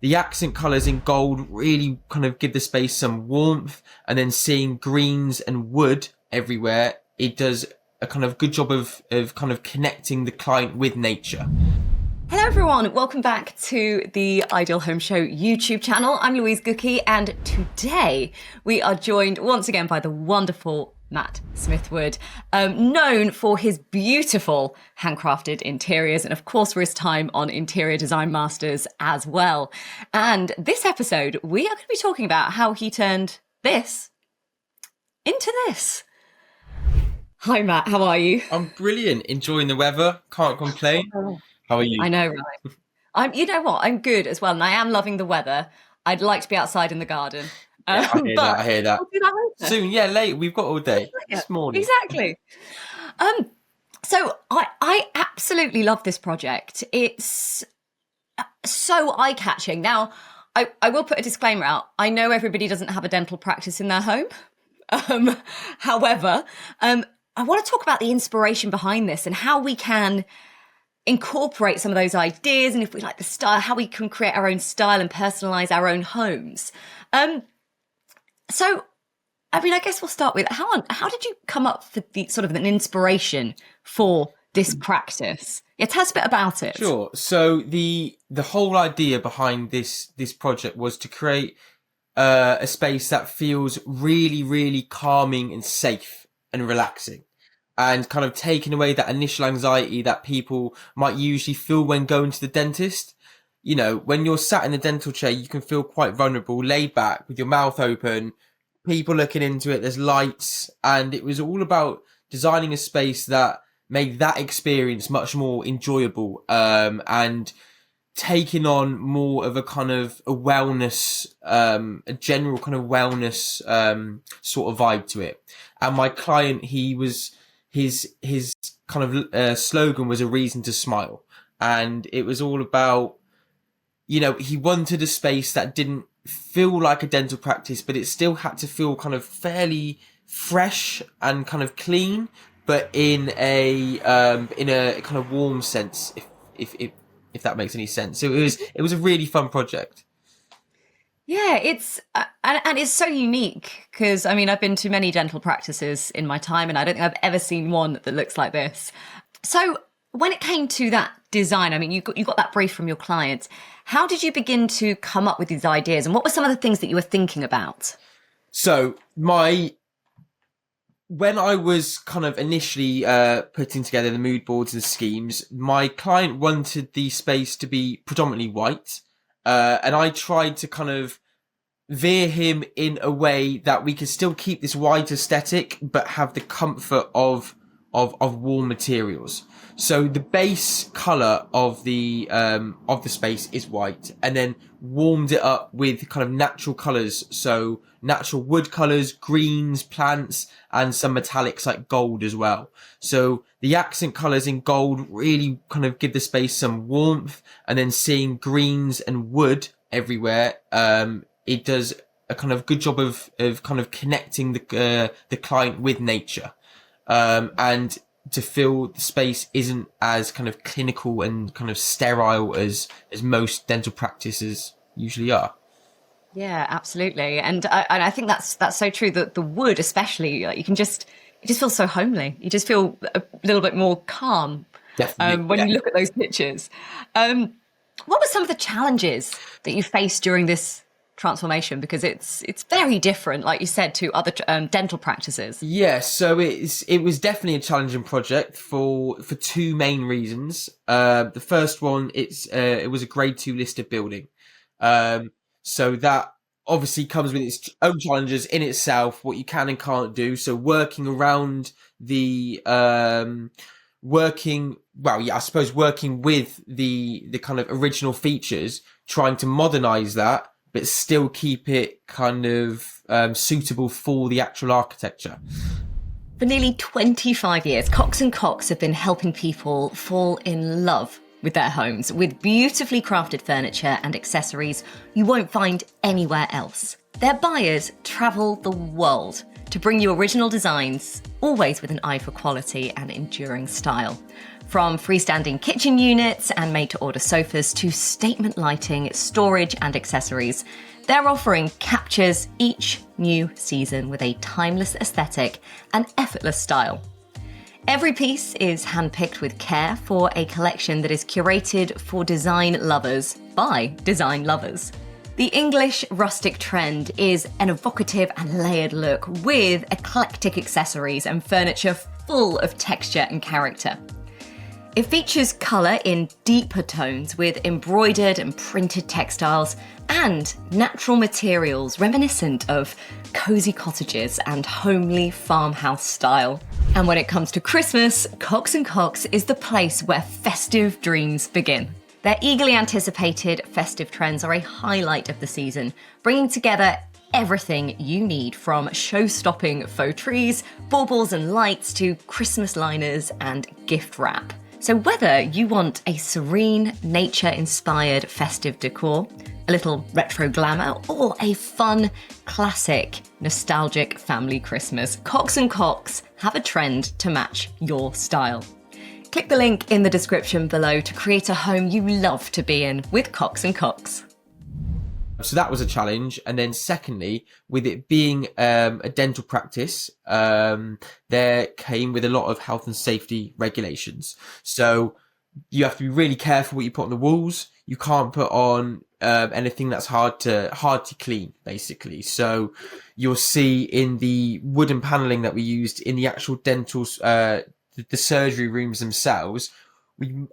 the accent colours in gold really kind of give the space some warmth, and then seeing greens and wood everywhere, it does a kind of good job of kind of connecting the client with nature. Hello everyone, welcome back to the Ideal Home Show YouTube channel. I'm Louise Gookey, and today we are joined once again by the wonderful Matt Smithwood, known for his beautiful handcrafted interiors and of course for his time on Interior Design Masters as well. And this episode, we are going to be talking about how he turned this into this. Hi Matt, how are you? I'm brilliant, enjoying the weather, can't complain. How are you? I know, right? You know what? I'm good as well, and I am loving the weather. I'd like to be outside in the garden. Yeah, I hear that. We'll do that later. Soon, yeah, late. We've got all day. This morning. Exactly. So I absolutely love this project. It's so eye-catching. Now, I will put a disclaimer out. I know everybody doesn't have a dental practice in their home. However, I want to talk about the inspiration behind this and how we can incorporate some of those ideas, and if we like the style, how we can create our own style and personalize our own homes. So, I mean, I guess we'll start with how did you come up with the sort of an inspiration for this practice? Yeah, tell us a bit about it. Sure. So the whole idea behind this project was to create a space that feels really, really calming and safe and relaxing, and kind of taking away that initial anxiety that people might usually feel when going to the dentist. You know, when you're sat in the dental chair, you can feel quite vulnerable, laid back with your mouth open, people looking into it, there's lights, and it was all about designing a space that made that experience much more enjoyable, and taking on more of a kind of a wellness, a general kind of wellness sort of vibe to it. And my client, his kind of slogan was a reason to smile, and it was all about, you know, he wanted a space that didn't feel like a dental practice, but it still had to feel kind of fairly fresh and kind of clean, but in a kind of warm sense, if that makes any sense. So it was a really fun project. Yeah, it's and it's so unique because, I mean, I've been to many dental practices in my time, and I don't think I've ever seen one that looks like this. So when it came to that design, I mean, you got that brief from your clients. How did you begin to come up with these ideas, and what were some of the things that you were thinking about? So when I was kind of initially putting together the mood boards and schemes, my client wanted the space to be predominantly white. And I tried to kind of veer him in a way that we could still keep this white aesthetic, but have the comfort of warm materials. So the base color of the space is white, and then warmed it up with kind of natural colors. So natural wood colors, greens, plants, and some metallics like gold as well. So the accent colors in gold really kind of give the space some warmth, and then seeing greens and wood everywhere, it does a kind of good job of kind of connecting the client with nature, and to feel the space isn't as kind of clinical and kind of sterile as most dental practices usually are. Yeah, absolutely. And I think that's so true, that the wood especially, like, it just feels so homely. You just feel a little bit more calm. Definitely. When you look at those pictures. What were some of the challenges that you faced during this transformation? Because it's very different, like you said, to other dental practices. Yeah, so it was definitely a challenging project for two main reasons. The first one, it was a grade 2 listed building. So that obviously comes with its own challenges in itself, what you can and can't do. So working around working with the kind of original features, trying to modernize that, but still keep it kind of suitable for the actual architecture. For nearly 25 years, Cox & Cox have been helping people fall in love with their homes, with beautifully crafted furniture and accessories you won't find anywhere else. Their buyers travel the world to bring you original designs, always with an eye for quality and enduring style. From freestanding kitchen units and made-to-order sofas to statement lighting, storage and accessories, their offering captures each new season with a timeless aesthetic and effortless style. Every piece is handpicked with care for a collection that is curated for design lovers by design lovers. The English rustic trend is an evocative and layered look with eclectic accessories and furniture full of texture and character. It features colour in deeper tones with embroidered and printed textiles and natural materials reminiscent of cosy cottages and homely farmhouse style. And when it comes to Christmas, Cox & Cox is the place where festive dreams begin. Their eagerly anticipated festive trends are a highlight of the season, bringing together everything you need from show-stopping faux trees, baubles and lights to Christmas liners and gift wrap. So whether you want a serene, nature-inspired festive decor, a little retro glamour, or a fun, classic, nostalgic family Christmas, Cox & Cox have a trend to match your style. Click the link in the description below to create a home you love to be in with Cox & Cox. So that was a challenge. And then secondly, with it being a dental practice, there came with a lot of health and safety regulations. So you have to be really careful what you put on the walls. You can't put on anything that's hard to clean, basically. So you'll see in the wooden paneling that we used in the actual dental, the surgery rooms themselves,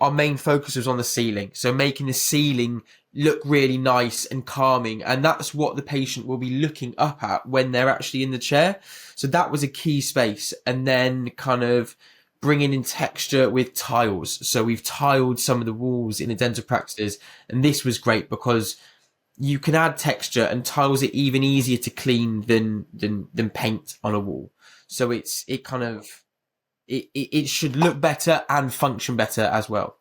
our main focus was on the ceiling. So making the ceiling look really nice and calming. And that's what the patient will be looking up at when they're actually in the chair. So that was a key space. And then kind of bringing in texture with tiles. So we've tiled some of the walls in the dental practices. And this was great because you can add texture, and tiles are even easier to clean than paint on a wall. So it should look better and function better as well.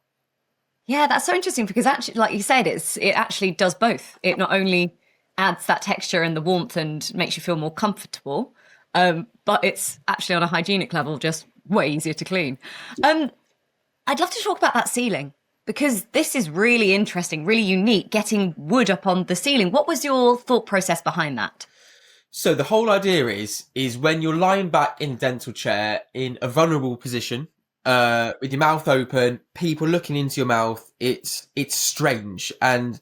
Yeah, that's so interesting because actually, like you said, it actually does both. It not only adds that texture and the warmth and makes you feel more comfortable, but it's actually on a hygienic level just way easier to clean. I'd love to talk about that ceiling because this is really interesting, really unique, getting wood up on the ceiling. What was your thought process behind that? So the whole idea is when you're lying back in a dental chair in a vulnerable position, with your mouth open, people looking into your mouth, it's strange. And,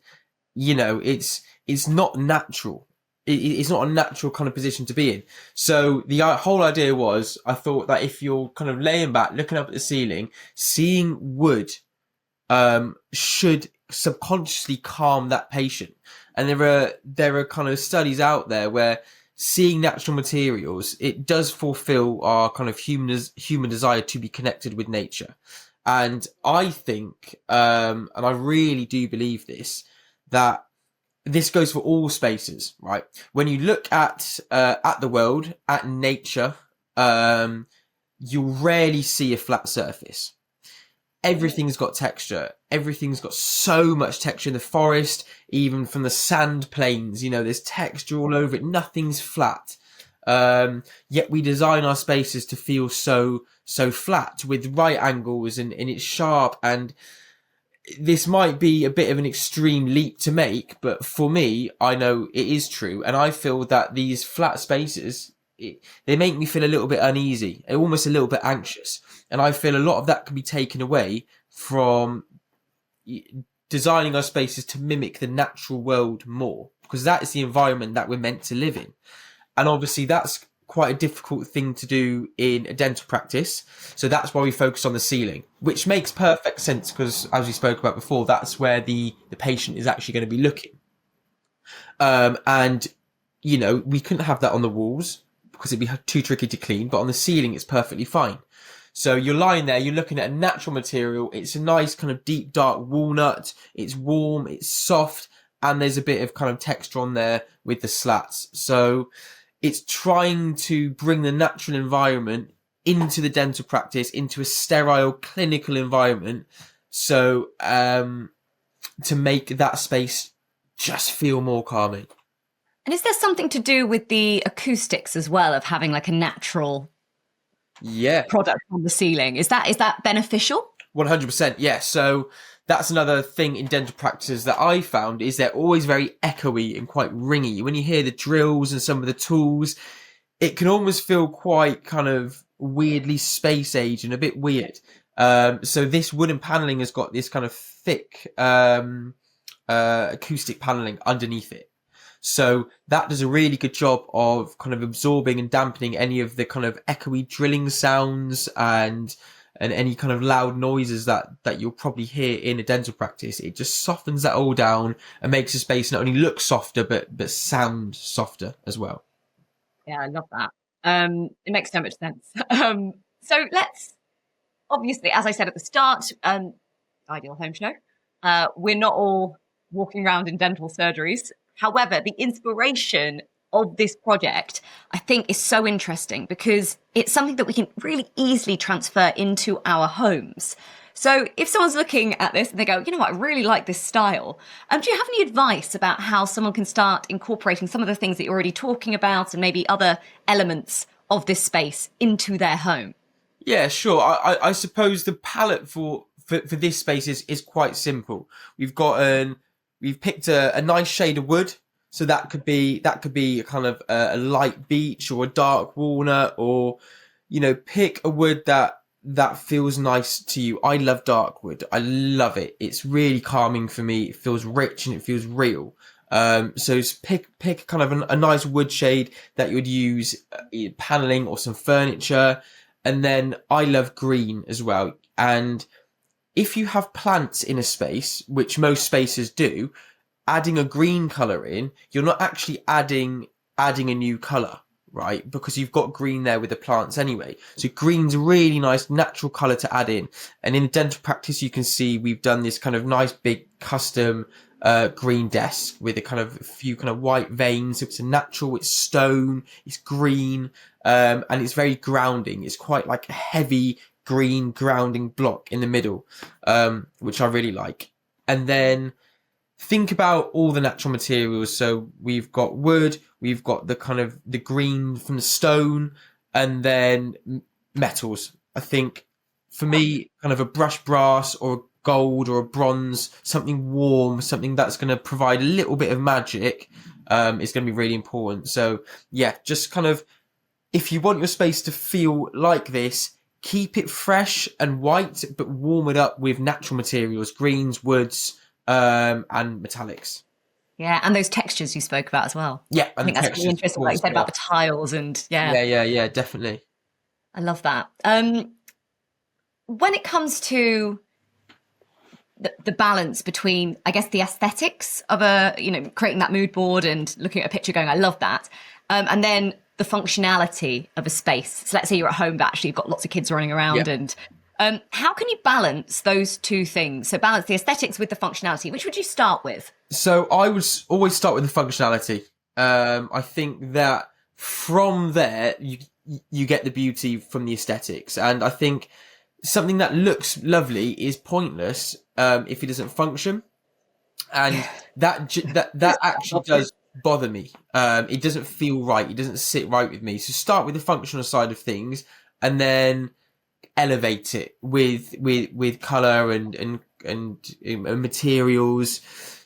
you know, it's not natural. It's not a natural kind of position to be in. So the whole idea was, I thought that if you're kind of laying back, looking up at the ceiling, seeing wood, should subconsciously calm that patient. And there are kind of studies out there where seeing natural materials, it does fulfill our kind of human desire to be connected with nature. And I think, and I really do believe this, that this goes for all spaces, right? When you look at the world, at nature, you'll rarely see a flat surface. Everything's got texture. Everything's got so much texture in the forest, even from the sand plains, you know, there's texture all over it. Nothing's flat. Yet we design our spaces to feel so flat with right angles and it's sharp. And this might be a bit of an extreme leap to make, but for me, I know it is true. And I feel that these flat spaces, they make me feel a little bit uneasy, almost a little bit anxious. And I feel a lot of that can be taken away from designing our spaces to mimic the natural world more, because that is the environment that we're meant to live in. And obviously that's quite a difficult thing to do in a dental practice. So that's why we focus on the ceiling, which makes perfect sense because, as we spoke about before, that's where the patient is actually going to be looking. And, you know, we couldn't have that on the walls because it'd be too tricky to clean, but on the ceiling, it's perfectly fine. So you're lying there, you're looking at a natural material. It's a nice kind of deep, dark walnut. It's warm, it's soft, and there's a bit of kind of texture on there with the slats. So it's trying to bring the natural environment into the dental practice, into a sterile clinical environment. So, to make that space just feel more calming. And is there something to do with the acoustics as well, of having like a natural product on the ceiling? Is that beneficial? 100%. Yeah. So that's another thing in dental practices that I found is they're always very echoey and quite ringy. When you hear the drills and some of the tools, it can almost feel quite kind of weirdly space age and a bit weird. So this wooden paneling has got this kind of thick acoustic paneling underneath it. So that does a really good job of kind of absorbing and dampening any of the kind of echoey drilling sounds and any kind of loud noises that you'll probably hear in a dental practice. It just softens that all down and makes the space not only look softer but sound softer as well. Yeah, I love that. It makes so much sense. So let's, obviously, as I said at the start, Ideal Home Show, we're not all walking around in dental surgeries. However, the inspiration of this project, I think, is so interesting because it's something that we can really easily transfer into our homes. So if someone's looking at this and they go, you know what, I really like this style, do you have any advice about how someone can start incorporating some of the things that you're already talking about and maybe other elements of this space into their home? Yeah, sure. I suppose the palette for this space is quite simple. We've picked a nice shade of wood. So that could be a kind of a light beech or a dark walnut, or, you know, pick a wood that feels nice to you. I love dark wood. I love it. It's really calming for me. It feels rich and it feels real. So pick kind of a nice wood shade that you would use paneling or some furniture. And then I love green as well. And if you have plants in a space, which most spaces do, adding a green color in, you're not actually adding a new color, right? Because you've got green there with the plants anyway. So green's a really nice natural color to add in. And in dental practice, you can see we've done this kind of nice big custom green desk with a few kind of white veins. It's a natural, it's stone, it's green, and it's very grounding. It's quite like a heavy green grounding block in the middle, which I really like. And then think about all the natural materials. So we've got wood, we've got the kind of the green from the stone, and then metals. I think for me, kind of a brushed brass or a gold or a bronze, something warm, something that's going to provide a little bit of magic, is going to be really important. So yeah, just kind of, if you want your space to feel like this, keep it fresh and white, but warm it up with natural materials, greens, woods, and metallics. Yeah, and those textures you spoke about as well. Yeah, I think that's really interesting, like you said about the tiles and Yeah, definitely. I love that. When it comes to the balance between, I guess, the aesthetics of creating that mood board and looking at a picture going, I love that, and then the functionality of a space. So let's say you're at home, but actually you've got lots of kids running around, and how can you balance those two things? So balance the aesthetics with the functionality. Which would you start with? So I would always start with the functionality. I think that from there you get the beauty from the aesthetics, and I think something that looks lovely is pointless if it doesn't function, and that actually does bother me. It doesn't feel right. It doesn't sit right with me. So start with the functional side of things, and then elevate it with color and materials.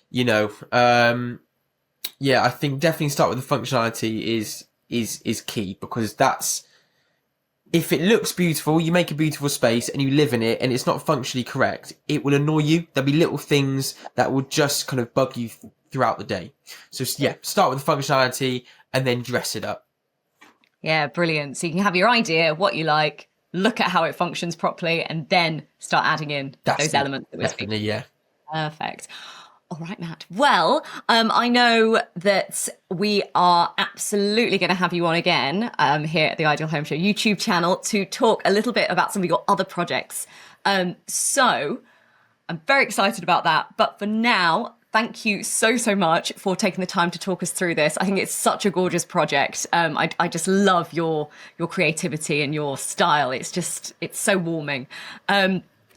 You know, I think definitely start with the functionality is key, because that's, if it looks beautiful, you make a beautiful space and you live in it and it's not functionally correct, it will annoy you. There'll be little things that will just kind of bug you throughout the day. So yeah, start with the functionality and then dress it up. Yeah, brilliant. So you can have your idea of what you like, look at how it functions properly, and then start adding in those elements that we're definitely speaking. Yeah. Perfect. All right, Matt. Well, I know that we are absolutely going to have you on again here at the Ideal Home Show YouTube channel to talk a little bit about some of your other projects. So I'm very excited about that. But for now, thank you so much for taking the time to talk us through this. I think it's such a gorgeous project. I just love your creativity and your style. It's so warming.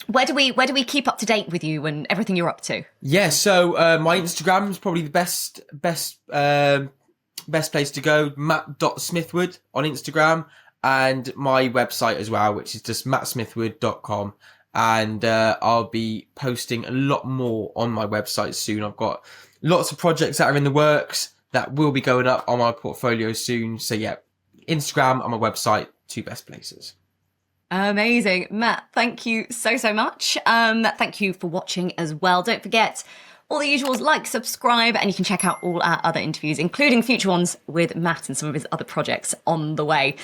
Where do we keep up to date with you and everything you're up to? Yeah, so my Instagram is probably the best place to go. Matt.Smithwood on Instagram, and my website as well, which is just mattsmithwood.com. and I'll be posting a lot more on my website soon. I've got lots of projects that are in the works that will be going up on my portfolio soon. So yeah, Instagram and my website, two best places. Amazing. Matt, thank you so much. Thank you for watching as well. Don't forget all the usuals, like, subscribe, and you can check out all our other interviews, including future ones with Matt and some of his other projects on the way,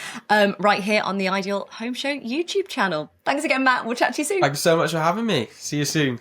right here on the Ideal Home Show YouTube channel. Thanks again, Matt. We'll chat to you soon. Thanks so much for having me. See you soon.